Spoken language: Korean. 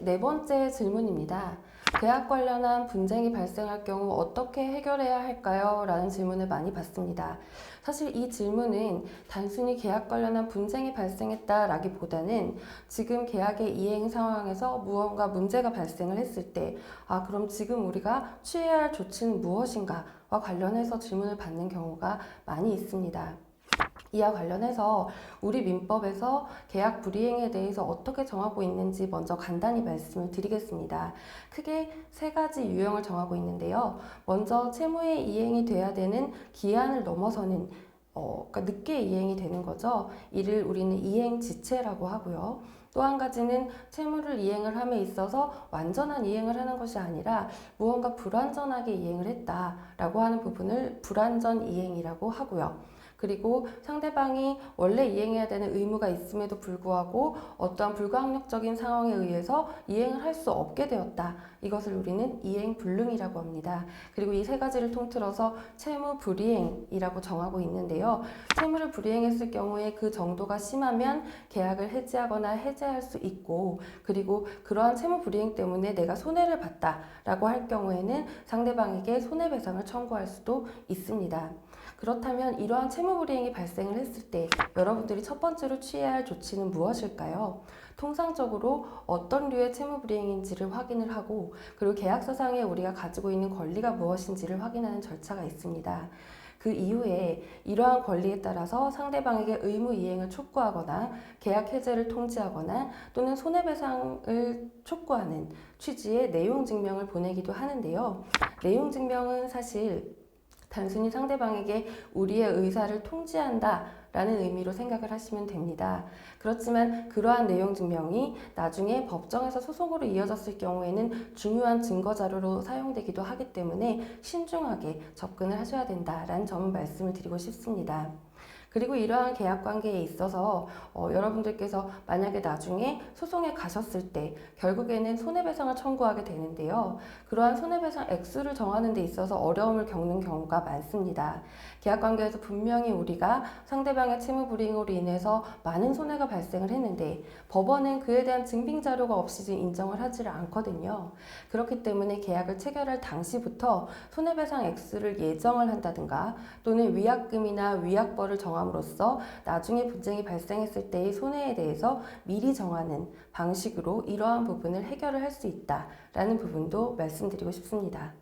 네 번째 질문입니다. 계약 관련한 분쟁이 발생할 경우 어떻게 해결해야 할까요? 라는 질문을 많이 받습니다. 사실 이 질문은 단순히 계약 관련한 분쟁이 발생했다라기보다는 지금 계약의 이행 상황에서 무언가 문제가 발생을 했을 때, 그럼 지금 우리가 취해야 할 조치는 무엇인가와 관련해서 질문을 받는 경우가 많이 있습니다. 이와 관련해서 우리 민법에서 계약 불이행에 대해서 어떻게 정하고 있는지 먼저 간단히 말씀을 드리겠습니다. 크게 세 가지 유형을 정하고 있는데요. 먼저 채무의 이행이 돼야 되는 기한을 넘어서는 그러니까 늦게 이행이 되는 거죠. 이를 우리는 이행지체라고 하고요. 또 한 가지는 채무를 이행을 함에 있어서 완전한 이행을 하는 것이 아니라 무언가 불완전하게 이행을 했다라고 하는 부분을 불완전 이행이라고 하고요. 그리고 상대방이 원래 이행해야 되는 의무가 있음에도 불구하고 어떠한 불가항력적인 상황에 의해서 이행을 할 수 없게 되었다. 이것을 우리는 이행불능이라고 합니다. 그리고 이 세 가지를 통틀어서 채무불이행이라고 정하고 있는데요. 채무를 불이행했을 경우에 그 정도가 심하면 계약을 해지하거나 해제할 수 있고, 그리고 그러한 채무불이행 때문에 내가 손해를 봤다라고 할 경우에는 상대방에게 손해배상을 청구할 수도 있습니다. 그렇다면 이러한 채무불이행이 발생을 했을 때 여러분들이 첫 번째로 취해야 할 조치는 무엇일까요? 통상적으로 어떤 류의 채무불이행인지를 확인을 하고, 그리고 계약서상에 우리가 가지고 있는 권리가 무엇인지를 확인하는 절차가 있습니다. 그 이후에 이러한 권리에 따라서 상대방에게 의무 이행을 촉구하거나 계약 해제를 통지하거나 또는 손해배상을 촉구하는 취지의 내용 증명을 보내기도 하는데요. 내용 증명은 사실 단순히 상대방에게 우리의 의사를 통지한다 라는 의미로 생각을 하시면 됩니다. 그렇지만 그러한 내용 증명이 나중에 법정에서 소송으로 이어졌을 경우에는 중요한 증거 자료로 사용되기도 하기 때문에 신중하게 접근을 하셔야 된다라는 점을 말씀을 드리고 싶습니다. 그리고 이러한 계약 관계에 있어서 여러분들께서 만약에 나중에 소송에 가셨을 때 결국에는 손해배상을 청구하게 되는데요. 그러한 손해배상 액수를 정하는 데 있어서 어려움을 겪는 경우가 많습니다. 계약 관계에서 분명히 우리가 상대방의 채무불이행으로 인해서 많은 손해가 발생을 했는데 법원은 그에 대한 증빙 자료가 없이 인정을 하지를 않거든요. 그렇기 때문에 계약을 체결할 당시부터 손해배상 액수를 예정을 한다든가 또는 위약금이나 위약벌을 정함으로써 나중에 분쟁이 발생했을 때의 손해에 대해서 미리 정하는 방식으로 이러한 부분을 해결을 할 수 있다라는 부분도 말씀드리고 싶습니다.